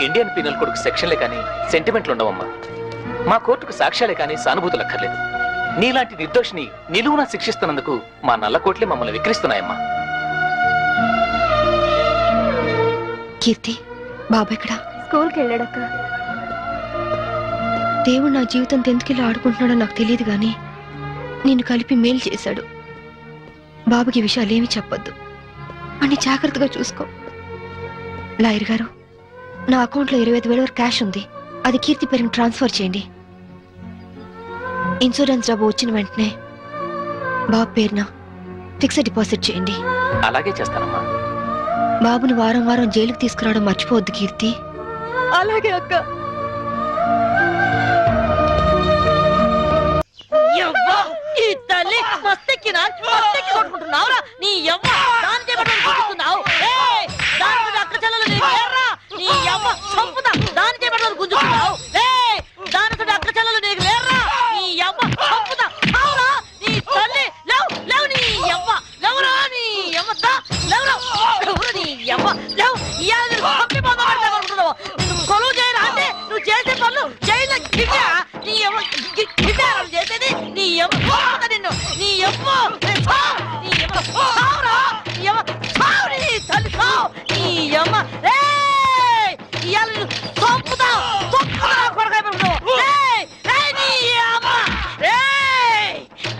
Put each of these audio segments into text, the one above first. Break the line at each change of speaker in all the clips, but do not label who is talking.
Indian penal కోడ్కు సెక్షన్లే కానీ సెంటిమెంట్లు ఉండవమ్మా. మా కోర్టుకు సాక్ష్యాలే కానీ సానుభూతులు అక్కర్లేదు. నీలాంటి నిర్దోషిని నిలువున శిక్షిస్తున్నందుకు మా నల్ల కోట్లే మమ్మల్ని విక్రిస్తున్నాయమ్మా.
కీర్తి, బాబు ఎక్కడా?
స్కూల్కి వెళ్ళాడక్క.
దేవుడు నా జీవితం ఎందుకెళ్ళి ఆడుకుంటున్నాడో నాకు తెలియదు గాని నిన్ను కలిపి మేలు చేశాడు. బాబుకి విషయాలేమీ చెప్పొద్దు, అన్ని జాగ్రత్తగా చూసుకో. లాయర్ గారు, నా అకౌంట్లో 25,000 వరకు క్యాష్ ఉంది. అది కీర్తి పేరుని ట్రాన్స్ఫర్ చేయండి. ఇన్సూరెన్స్ డబ్బు వచ్చిన వెంటనే బాబు పేరున ఫిక్స్డ్ డిపాజిట్ చేయండి.
అలాగే చేస్తానమ్మా.
బాబుని వారం వారం జైలుకి తీసుకురావడం మర్చిపోవద్దు కీర్తి.
అలాగే అక్క.
ఈ తల్లి మస్తెక్కినా మస్తెక్కి కొట్టుకుంటున్నావురా నీ యవ్వ. దాని చేపట్టని గుంజుతున్నావు. దాని అక్క చెల్లెలు నీకు లేరా? నీ యవ్వ చంపుతా. దాని చేపట్టని గుంజుతున్నావు. దాని అక్క చెల్లెలు నీకు లేరా? నీ యవ్వ చంపుతా. అవురా నీ తల్లి లేవు లేవు. నీ యవ్వ లేవురా. నీ యవ్వ లేవురా. ఎవరు నీ యవ్వ లేవు. ఇవాళ చంపి పొందబడతా అనుకుంటున్నావు. కొలువు చేయరా అంటే నువ్వు చేసే పనులు జైల్లో గిట్టా. నీ యవ్వ గిట్టా చేసేది. నీ యవ్వ నిన్ను నీ యవ్వ నీ యవ్వ సావురా. నీ యవ్వ సావు. నీ తల్లి సావు. నీ యవ్వ ఇవాళ నిన్ను చంపుతా. కొరకాయ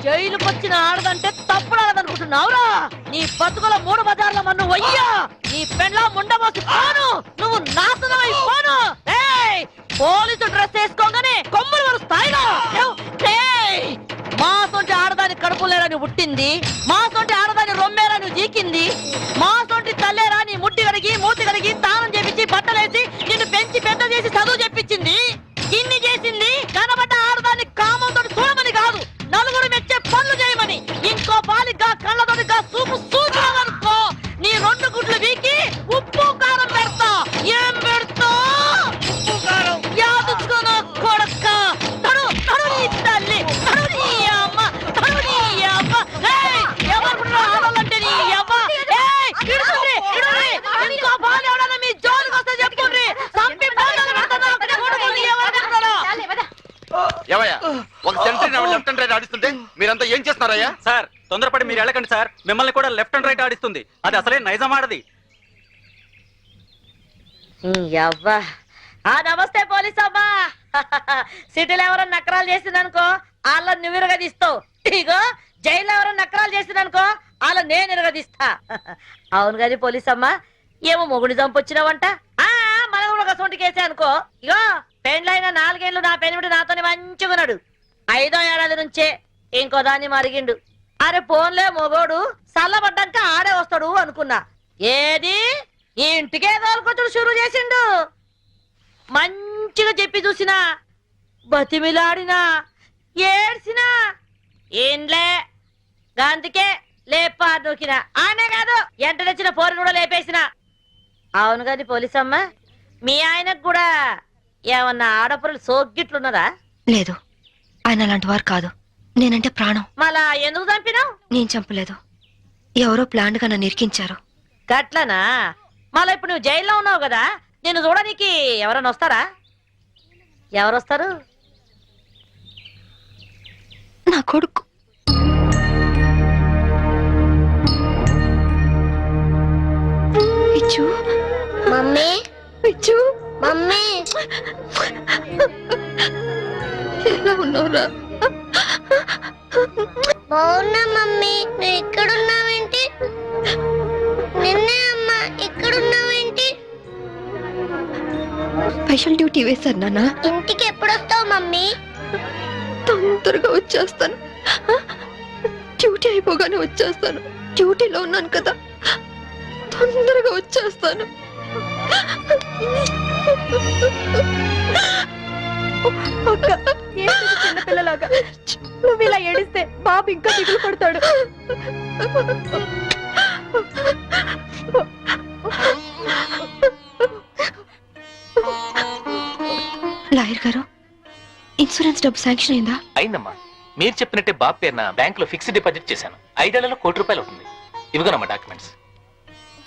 జైలుకి వచ్చిన ఆడదంటే తప్పుడు ఆడదనుకుంటున్నావురా. నీ బతుకుల 3 బజార్ల మన్ను వయ్యా. నీ పెండ్లా ముండమోసి పోను. నువ్వు నాశనం అయిపోను. పోలీసు డ్రెస్ వేసుకోగానే కొమ్ములు వరు స్థాయిలో మా సొంటి ఆడదాని కడుపులేరని పుట్టింది. మా సొంటి ఆడదాని రొమ్మేరని జీకింది. మా సొంటి తల్లేరా నీ ముట్టి కడిగి మూతి కడిగి తానం చేపించి బట్టలేసి నిన్ను పెంచి పెద్ద చేసి చదువు చెప్పించింది. ఇన్ని చేసింది కనబడ్డ ఆడదాన్ని కామంతో చూడమని కాదు, నలుగురు మెచ్చే పనులు చేయమని. ఇంకో బాలిగా కళ్ళతోటిగా చూపు చూసుకో. నీ 2 గుడ్లు వీకి ఉప్పు కారం పెడతా. ఏం పెడతా? ఉప్పు కారం యాదుచ్చుకోను కొడక్క. తడు తడు నీ తల్లి తడు. నీ అమ్మ తడు. నీ అమ్మ ఎవరు ఆడాలంటే నీ అమ్మ. ఇంకో బాలు ఎవడన్నా మీ జోలికి వస్తే చెప్పుకుండ్రి. సంపి
ఒక సెంటరీ లెఫ్ట్ అండ్ రైట్ ఆడిస్తుంటే మీరంతా ఏం చేస్తున్నారయ్యా?
సార్ తొందరపడి మీరు వెళ్ళకండి సార్. మిమ్మల్ని కూడా లెఫ్ట్ అండ్ రైట్ ఆడిస్తుంది. అది అసలే నైజం ఆడది.
నమస్తే పోలీస్ అమ్మా. సిటీలో ఎవరైనా నకరాలు చేసిందనుకో వాళ్ళ నువ్వు ఇరగదీస్తావు. ఇగో జైల్లో ఎవరైనా నకరాలు చేసిందనుకో వాళ్ళ నేను ఇరగదీస్తా. అవును కానీ పోలీస్ అమ్మా, ఏమో మొగుడి చంపొచ్చినావంట. మనం కూడా ఒక సొంటి కేసే అనుకో. ఇగో పెండ్లైన 4 ఏళ్ళు నా పెనిమిటి నాతోనే మంచిగున్నాడు. 5వ ఏడాది నుంచే ఇంకో దాన్ని మరిగిండు. అరే పోన్లే మొగోడు చల్లబడ్డాక ఆడే వస్తాడు అనుకున్నా. ఏది ఈ ఇంటికే తోలుకొచ్చుడు షురూ చేసిండు. మంచిగా చెప్పి చూసినా, బతిమిలాడినా, ఏడ్చినా ఏంలే గాంతికే లేపా నూకినా. ఆనే కాదు ఎంట తెచ్చిన పోరిని కూడా లేపేసిన. అవును కాదు పోలీస్ అమ్మ, మీ ఆయనకు కూడా ఏమన్నా ఆడపురలు సోగ్గిట్లున్నదా?
లేదు, ఆయన అలాంటి వారు కాదు. నేనంటే ప్రాణం.
మళ్ళా ఎందుకు చంపినావు?
నేను చంపలేదు, ఎవరో ప్లాంట్ గా నన్ను ఇరికించారు.
గట్లనా? మళ్ళా ఇప్పుడు నువ్వు జైల్లో ఉన్నావు కదా, నేను చూడడానికి ఎవరైనా వస్తారా? ఎవరు వస్తారు?
నా కొడుకు. పిచ్చు
మమ్మీ,
పిచ్చు
మమ్మీ
ఎలా ఉన్నావురా?
బాగున్నా మమ్మీ. నువ్వు ఇక్కడున్నావేంటి? నిన్నే అమ్మా, ఇక్కడున్నావేంటి?
స్పెషల్ డ్యూటీ వేశారు నాన్న.
ఇంటికి ఎప్పుడు వస్తావు మమ్మీ?
తొందరగా వచ్చేస్తాను. డ్యూటీ అయిపోగానే వచ్చేస్తాను. డ్యూటీలో ఉన్నాను కదా, తొందరగా వచ్చేస్తాను.
చిన్నపిల్లలాగా నువ్వు ఇలా ఏడిస్తే బాబు ఇంకా దిగులు పడతాడు.
లాయర్ గారు, ఇన్సూరెన్స్ డబ్బు శాంక్షన్ అయిందా?
అయిందమ్మా. మీరు చెప్పినట్టే బాబు పేరున బ్యాంక్ లో ఫిక్స్డ్ డిపాజిట్ చేశాను. 5 ఏళ్లలో ₹1,00,00,000 అవుతుంది. ఇవిగోనమ్మా డాక్యుమెంట్స్.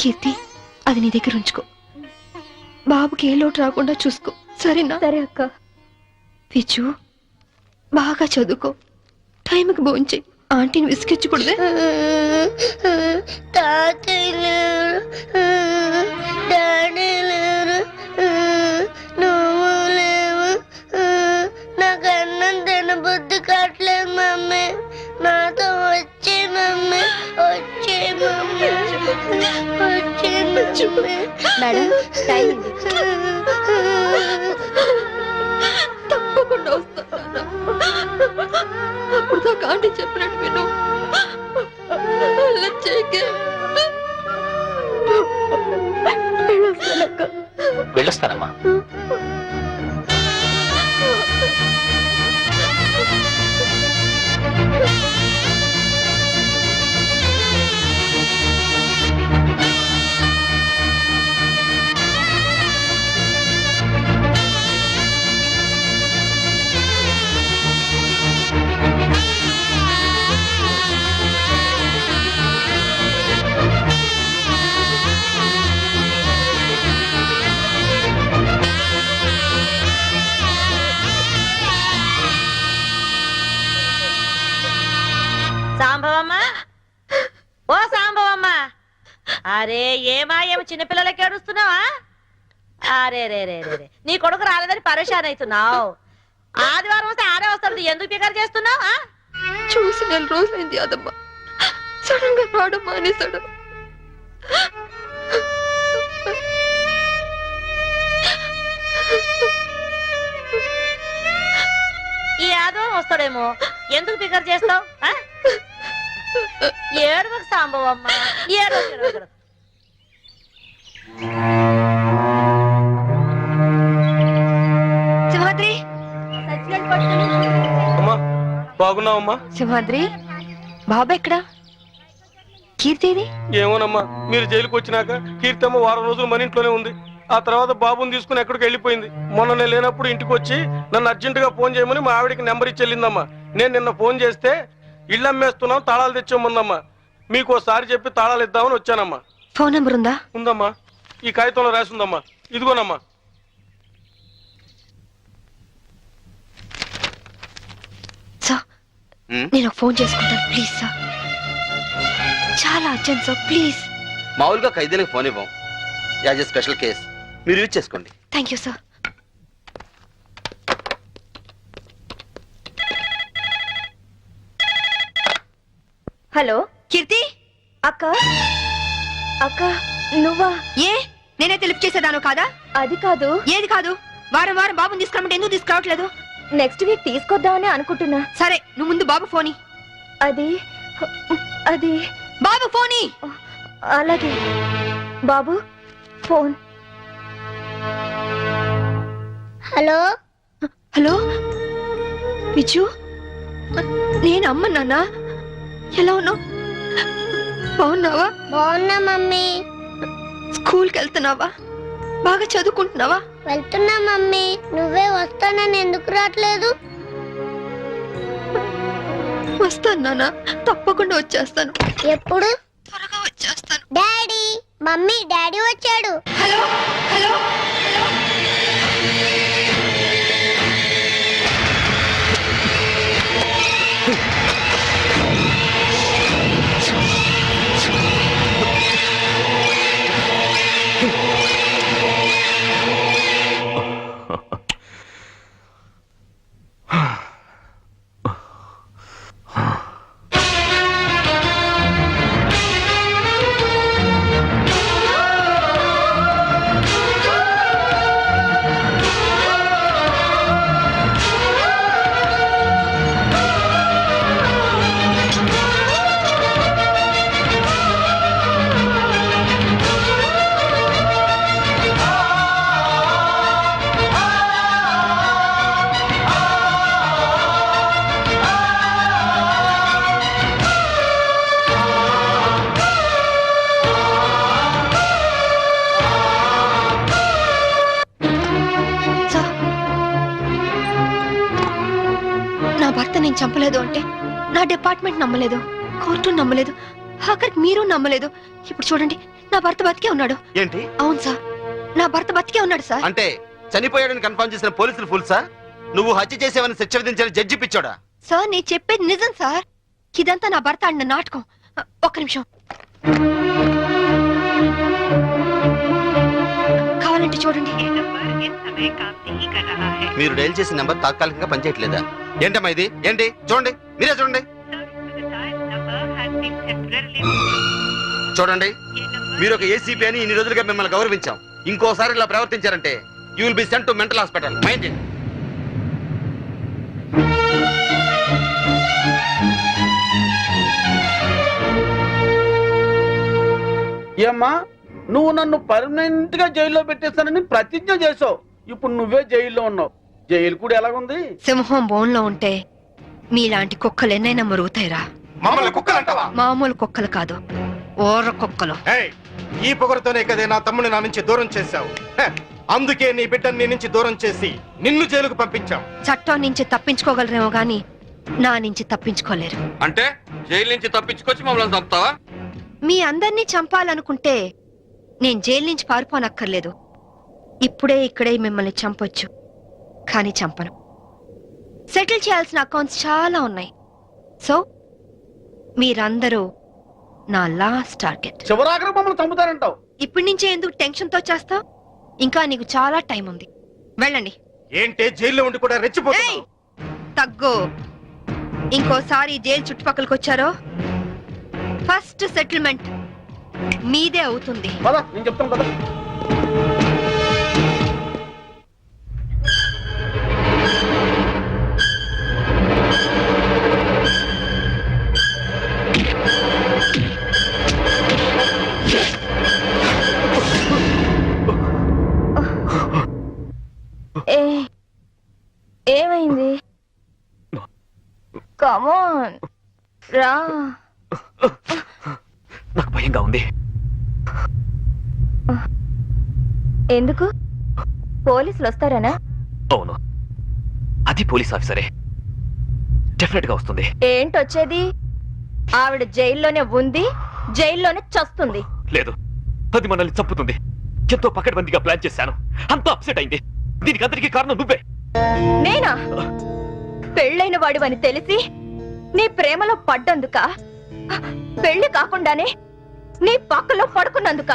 కీర్తి అది నీ దగ్గర ఉంచుకో. బాబుకి ఏ లోటు రాకుండా చూసుకో, సరేనా?
సరే అక్క.
పిచ్చు బాగా చదువుకో, టైంకి భోంచేయి. ఆంటీని విసిగించకూడదే.
తాతయ్య లేరు, డాడీ లేరు, నువ్వు లేవు. నాకు అన్నం తినబుద్ధి కావట్లేదు మమ్మీ. నాతో వచ్చే మమ్మీ, వచ్చే మమ్మీ, వచ్చే మమ్మీ.
మేడం, టైం అయింది.
తప్పకుండా వస్తాను. అప్పుడు దాకా ఆంటీ చెప్పినట్టు విను. అలా చేయకే.
వెళ్ళొస్తానమ్మా.
సాంబవమ్మ, ఓ సాంబవమ్మ, అరే ఏమాయేమో చిన్నపిల్లలకి ఏడుస్తున్నావా? అరే రే రే రే రే, నీ కొడుకు రాలేదని పరేషాన్ అవుతున్నావు. ఆదివారం వస్తే ఆడే వస్తాడు, ఎందుకు పికర్ చేస్తున్నావు?
చూసి 4 రోజులైంది అదమ్మా. సడన్ గా రావడం మానేశాడు.
ఈ ఆదివారం వస్తాడేమో, ఎందుకు పికర్ చేస్తావు? ఏడువకు సాంబవమ్మ, ఏడు.
సింహాద్రి,
అమ్మా బాగున్నావమ్మా?
సింహాద్రి, బాబా ఎక్కడా? కీర్తిది?
ఏమోనమ్మా, మీరు జైలుకి వచ్చినాక కీర్తమ్మ వారం రోజులు మన ఇంట్లోనే ఉంది. ఆ తర్వాత బాబుని తీసుకుని ఎక్కడికి వెళ్ళిపోయింది. మొన్న నేను లేనప్పుడు ఇంటికి వచ్చి నన్ను అర్జెంటుగా ఫోన్ చేయమని మా ఆవిడికి నెంబర్ ఇచ్చి వెళ్ళిందమ్మా. నేను నిన్న ఫోన్ చేస్తే ఇల్లు అమ్మేస్తున్నాం, తాళాలు తెచ్చామందమ్మా. మీకు ఒకసారి చెప్పి తాళాలు ఇద్దామని వచ్చానమ్మా.
ఫోన్ నెంబర్ ఉందా?
ఉందమ్మా, ఈ కాగితంలో రాసి ఉందమ్మా. ఇదిగోనమ్మా.
సార్, నేను ఒక ఫోన్ చేసుకుంటాను ప్లీజ్ సార్. చాలా అర్జెంట్ సార్, ప్లీజ్.
మామూలుగా ఖైదీలకు ఫోన్ ఇవ్వం, యాజ్ ఎ స్పెషల్ కేస్ మీరు యూజ్ చేసుకోండి.
Thank you sir.
హలో
కీర్తి,
అక్క. అక్క నువ్వా?
ఏ నేనైతే లిఫ్ట్ చేసేదాను కాదా?
అది కాదు.
ఏది కాదు? వారం వారం బాబుని తీసుకురమ్మంటే ఎందుకు తీసుకురావట్లేదు?
నెక్స్ట్ వీక్ తీసుకొద్దామని అనుకుంటున్నా.
సరే, నువ్వు ముందు బాబు ఫోని.
అది అది
బాబు ఫోని.
అలాగే. బాబు ఫోన్.
హలో,
హలో పిచ్చు, నేను అమ్మ. నాన్న ఎలా ఉన్నావు? బాగున్నావా?
బాగున్నా మమ్మీ.
స్కూల్కి వెళ్తున్నావా? బాగా చదువుకుంటున్నావా?
వెళ్తున్నా మమ్మీ. నువ్వే వస్తానని ఎందుకు రావట్లేదు?
వస్తాను నాన్న, తప్పకుండా వచ్చేస్తాను.
ఎప్పుడు?
త్వరగా వచ్చేస్తాను.
డాడీ, మమ్మీ, డాడీ వచ్చాడు.
Hello hello. నేను చంపలేదు అంటే నా డిపార్ట్మెంట్ నమ్మలేదు, కోర్టు నమ్మలేదు, ఆఖరికి మీరు నమ్మలేదు. ఇప్పుడు చూడండి నా భర్త బతికే ఉన్నాడు.
ఏంటి
అవును సార్, నా భర్త బతికే ఉన్నాడు సార్.
అంటే చనిపోయాడని కన్ఫర్మ్ చేసిన పోలీసులు ఫుల్సా? నువ్వు హత్య చేసేవని శిక్ష విధించిన జడ్జి పిచ్చోడా?
సార్ నేను చెప్పేది నిజం సార్. ఇదంతా నా భర్త ఆడిన నాటకం. ఒక్క నిమిషం, కావాలంటే చూడండి.
మీరు డైల్ చేసిన నెంబర్ తాత్కాలికంగా పనిచేయట్లేదా? ఏంటమ్మా ఇది? ఏంటి? చూడండి, మీరే చూడండి. చూడండి, మీరు ఒక ఏసీపీ అని ఇన్ని రోజులుగా మిమ్మల్ని గౌరవించాం. ఇంకోసారి ఇలా ప్రవర్తించారంటే you will be sent to mental hospital. Mind it.
ఏమ్మా, నువ్వు నన్ను పర్మనెంట్ గా జైల్లో పెట్టేస్తానని ప్రతిజ్ఞ చేసావు. ఇప్పుడు నువ్వే జైల్లో ఉన్నావు. జైలు కూడా ఎలాగుంది?
సింహం బోన్లో ఉంటే మీలాంటి కుక్కలు ఎన్నైనా మరుగుతాయిరా.
మమ్మల్ని కుక్కలంటావా?
మామూలు కుక్కలు కాదు, ఓర్ర కుక్కలు.
ఈ పొగరుతోనే కదే నా తమ్ముని నా నుంచి దూరం చేశావు. అందుకే నీ బిడ్డని నీ నుంచి దూరం చేసి నిన్ను జైలుకు పంపించాం.
చట్టం నుంచి తప్పించుకోగలరేమో గాని నా నుంచి తప్పించుకోలేరు.
అంటే జైలు నుంచి తప్పించుకొచ్చి మమ్మల్ని చంపుతావా?
మీ అందరినీ చంపాలనుకుంటే నేను జైలు నుంచి పారిపోనక్కర్లేదు. ఇప్పుడే ఇక్కడే మిమ్మల్ని చంపొచ్చు, కానీ చంపను. సెటిల్ చేయాల్సిన అకౌంట్స్ చాలా ఉన్నాయి. సో మీరందరూ నా లాస్ట్ టార్గెట్.
చివరాఖరి మమ్మల్ని చంపుతారంటావు?
ఇప్పటి నుంచే ఎందుకు టెన్షన్ తో చేస్తావు? ఇంకా నీకు చాలా టైం ఉంది. వెళ్ళండి.
ఏంటే జైల్లో ఉండి కూడా
ఏయ్!
రెచ్చిపోతున్నావు?
తగ్గు. ఇంకోసారి జైలు చుట్టుపక్కలకి వచ్చారో ఫస్ట్ సెటిల్మెంట్ మీదే అవుతుంది.
పద, నేను చెప్తాను కదా.
ఏమైంది? కమాన్ రా.
నాకు భయంగా ఉంది.
ఎందుకు? పోలీసులు వస్తారనా?
అవును, అది పోలీస్ ఆఫీసరే. డెఫినెట్ గా వస్తుంది.
ఏంటొచ్చేది? ఆవిడ జైల్లోనే ఉంది, జైల్లోనే చస్తుంది.
లేదు, అది మనల్ని చంపుతుంది. ఎంతో పకడ్బందీగా ప్లాన్ చేశాను. అంతా అప్సెట్ అయింది. దీనికి అందరికీ కారణం నువ్వే.
నేనా? పెళ్ళైన వాడివని తెలిసి నీ ప్రేమలో పడ్డందుక? పెళ్లి కాకుండానే నీ పక్కలో పడుకున్నందుక?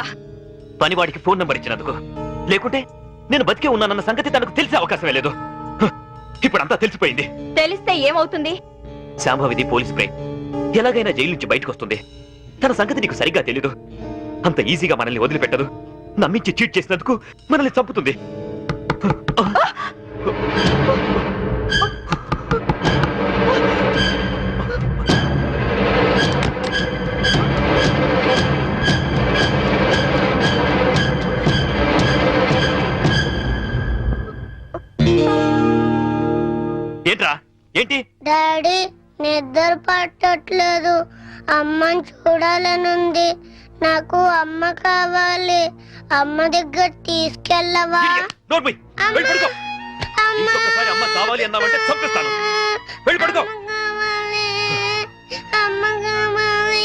పనివాడికి ఫోన్ నంబర్ ఇచ్చినందుకు. లేకుంటే నేను బతికే ఉన్నానన్న సంగతి తనకు తెలిసే అవకాశమే లేదు. ఇప్పుడు అంతా తెలిసిపోయింది.
తెలిస్తే ఏమవుతుంది?
శాంభవిది పోలీస్ బ్రేక్. ఎలాగైనా జైలు నుంచి బయటకు వస్తుంది. తన సంగతి నీకు సరిగ్గా తెలీదు. అంత ఈజీగా మనల్ని వదిలిపెట్టదు. నమ్మించి చీట్ చేసినందుకు మనల్ని చంపుతుంది. ఏంట్రా? ఏంటి?
డాడీ, నిద్ర పట్టట్లేదు. అమ్మని చూడాలనుంది. నాకు అమ్మ కావాలి. అమ్మ దగ్గర తీసుకెళ్ళవా?
నోర్మై, వెళ్ళి పడుకో. ఇంకొకసారి అమ్మ కావాలి అన్నావంటే చంపేస్తాను. వెళ్ళి పడుకో.
అమ్మ కావాలి.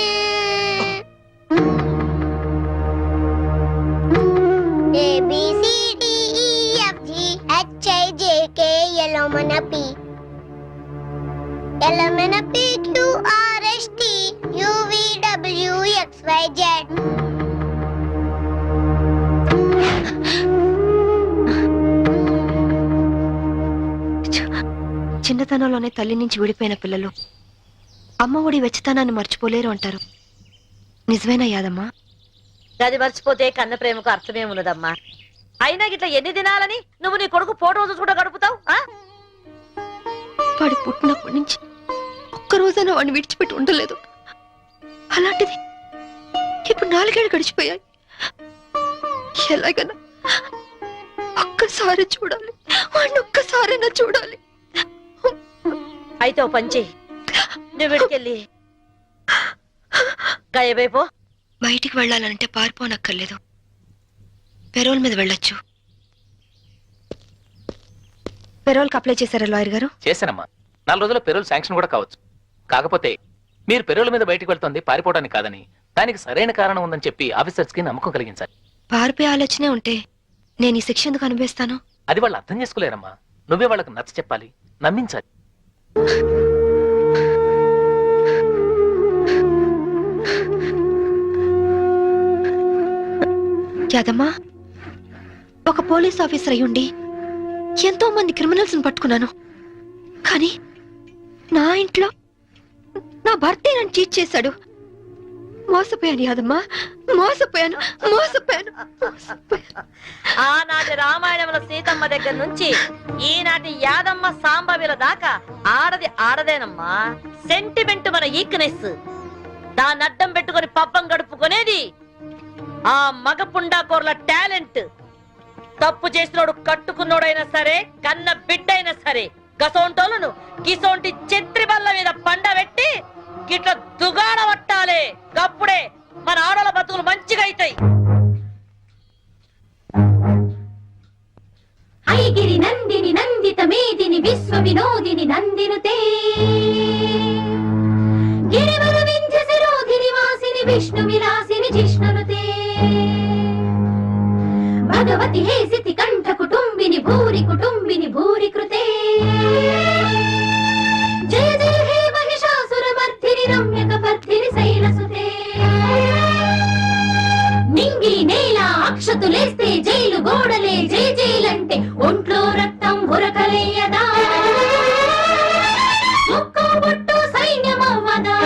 ABCDEFG HIJK LMNP QRST UVWXYZ.
చిన్నతనంలోనే తల్లి నుంచి విడిపోయిన పిల్లలు అమ్మ ఒడి వెచ్చతనాన్ని మర్చిపోలేరు అంటారు. నిజమేనా యాదమ్మా?
అది మర్చిపోతే కన్న ప్రేమకు అర్థమే ఉన్నదమ్మా. అయినా గిట్లా ఎన్ని దినాలని నువ్వు నీ కొడుకు ఫోటో చూసుకుంటూ గడుపుతావు?
వాడి పుట్టినప్పటి నుంచి ఒక్కరోజైనా వాడిని విడిచిపెట్టి ఉండలేదు. అలాంటిది ఇప్పుడు 4 ఏళ్ళు గడిచిపోయాయి. ఎలాగైనా ఒక్కసారి చూడాలి, వాడిని ఒక్కసారైనా చూడాలి.
అయితే ఓ పని చెయ్యి, నువ్వు విడికెళ్ళి గాయబైపో.
బయటికి వెళ్ళాలంటే పారిపోనక్కర్లేదు, పెరోల్ మీద వెళ్ళొచ్చు. పెరోల్కి అప్లై చేశారా లాయర్ గారు?
చేశానమ్మా. 4 రోజుల పెరోల్ శాంక్షన్ కూడా కావచ్చు. కాకపోతే మీరు పెరోల్ మీద బయటకు వెళ్తుంది పారిపోవడానికి కాదని దానికి సరైన కారణం ఉందని చెప్పి ఆఫీసర్స్ కి నమ్మకం కలిగించాలి.
పారిపోయే ఆలోచనే ఉంటే నేను ఈ శిక్ష ఎందుకు అనుభవిస్తాను?
అది వాళ్ళు అర్థం చేసుకోలేరమ్మా. నువ్వే వాళ్ళకి నచ్చ చెప్పాలి, నమ్మించాలి.
యాదమ్మా, ఒక పోలీస్ ఆఫీసర్ అయ్యుండి ఎంతో మంది క్రిమినల్స్ ని పట్టుకున్నాను. కానీ నా ఇంట్లో నా భర్తే నన్ను చీట్ చేశాడు. మోసపోయాను యాదమ్మా, మోసపోయాను.
ఆనాటి రామాయణంలో సీతమ్మ దగ్గర నుంచి ఈనాటి యాదమ్మ సాంబవిల దాకా ఆడది ఆడదేనమ్మా. సెంటిమెంట్ మన ఈక్నెస్. దాన్ని అడ్డం పెట్టుకొని పబ్బం గడుపుకునేది ఆ మగ పుండాకోర్ల టాలెంట్. తప్పు చేసినోడు కట్టుకున్నోడైనా సరే, కన్న బిడ్డైనా సరే, గసోంటోలను గిసోంటి చెత్రి బల్ల మీద పండబెట్టి గిట్ల దుగాడ పట్టాలే. గప్పుడే మన ఆడల బతుకులు మంచిగా అవుతాయి.
ఐగిరి నందిని నందిత మేదిని విశ్వ వినోదిని నందినుతే గిరివర వింధ్య శిరోధిని వాసిని విష్ణు విలాసిని జిష్ణునుతే భగవతి హేసితి కంఠ కుటుంబిని భూరి కృతే జయ జయ హే మహిషాసుర మర్ధిని రమ్యక పర్ధిని శైలసుతే నింగి నేల అక్షతులేస్తే జైలు గోడలే జై జైలంటే ఒంట్లో రక్తం ఉరకలేయదా, ఒక్కో బొట్టు సైన్యమవ్వదా.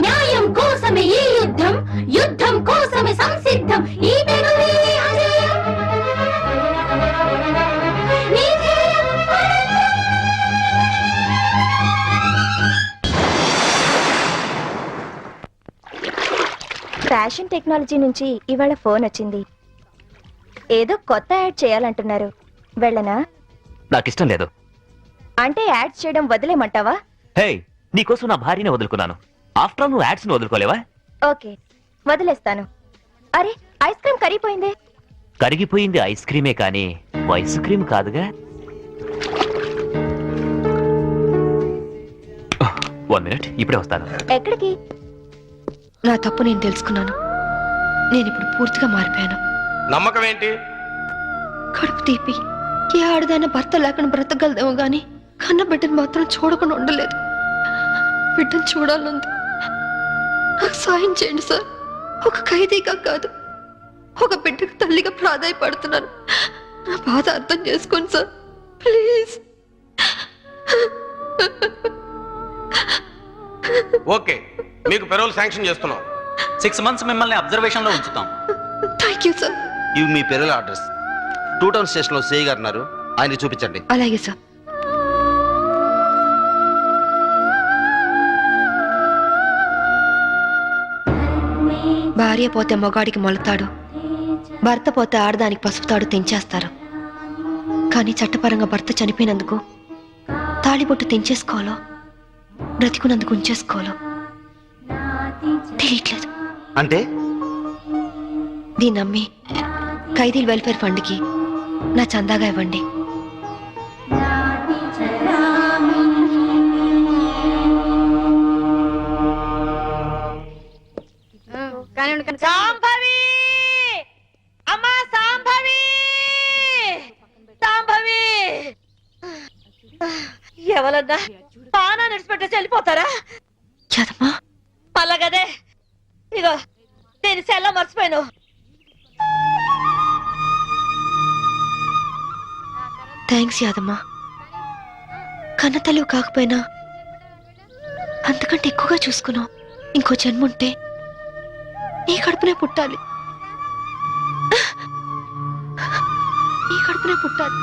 న్యాయం కోసమే ఈ యుద్ధం, యుద్ధం కోసమే సంసిద్ధం. ఈ పెనుమి అజయం, నీ ధ్యేయం
ఫ్యాషన్ టెక్నాలజీ నుంచి ఇవాళ ఫోన్ వచ్చింది. ఏదో కొత్త యాడ్ చేయాలంటున్నారు. వెళ్ళనా?
నాకిష్టం లేదు.
అంటే యాడ్ చేయడం వదిలేమంటావా?
హే, నీకోసం నా భార్యని వదులుకున్నాను. ఆఫ్టర్ ఆల్ నువ్వు యాడ్స్ ని వదులుకోలేవా?
ఓకే, వదిలేస్తాను. అరే, ఐస్ క్రీమ్ కరిగిపోయింది.
కరిగిపోయింది ఐస్ క్రీమే కానీ ఐస్ క్రీమ్ కాదుగా. 1 minute, ఇప్పుడే వస్తాను.
ఎక్కడికి?
నా తప్పు నేను తెలుసుకున్నాను. నేను ఇప్పుడు పూర్తిగా మారిపోయాను.
నమ్మకం ఏంటి?
కడుపు తీపి ఏ ఆడదైనా భర్త లేకుండా బ్రతకగలదేమో గాని కన్న బిడ్డను మాత్రం చూడకుండా ఉండలేదు. బిడ్డను చూడాలంది. నాకు సాయం చేయండి సార్. ఒక ఖైదీగా కాదు, ఒక బిడ్డకు తల్లిగా ప్రాధాయపడుతున్నాను. నా బాధ అర్థం చేసుకోండి సార్, ప్లీజ్.
ఓకే, మీకు పెరోల్ శాంక్షన్ చేస్తున్నాం.
6 months మిమ్మల్ని అబ్జర్వేషన్ లో ఉంచుతాం.
Thank you sir.
ఇవి మీ పిల్లల అడ్రస్. 2 టౌన్ స్టేషన్ లో సిఐ గారు ఉన్నారు, ఆయన చూపించండి.
అలాగే సార్. భార్య పోతే మొగాడికి మొలతాడు, భర్త పోతే ఆడదానికి పసుపుతాడు తెంచేస్తారు. కానీ చట్టపరంగా భర్త చనిపోయినందుకు తాళిబొట్టు తెంచేసుకోవాలో బ్రతికున్నందుకు ఉంచేసుకోవాలో తెలియట్లేదు.
అంటే
దీన్ని నమ్మి ఖైదీల వెల్ఫేర్ ఫండ్కి నా చందాగా ఇవ్వండి.
సాంభవి, అమ్మా సాంభవి, సాంభవి. ఎవరన్నా పానా నడిచిపెట్టేసి వెళ్ళిపోతారా?
యాదమ్మా,
పల్లగదే ఇగో దీని సెల్ల మర్చిపోయాను.
థ్యాంక్స్ యాదమ్మా. కన్న తల్లి కాకపోయినా అంతకంటే ఎక్కువగా చూసుకున్నావు. ఇంకో జన్మ ఉంటే నీ కడుపునే పుట్టాలి, నీ కడుపునే పుట్టాలి.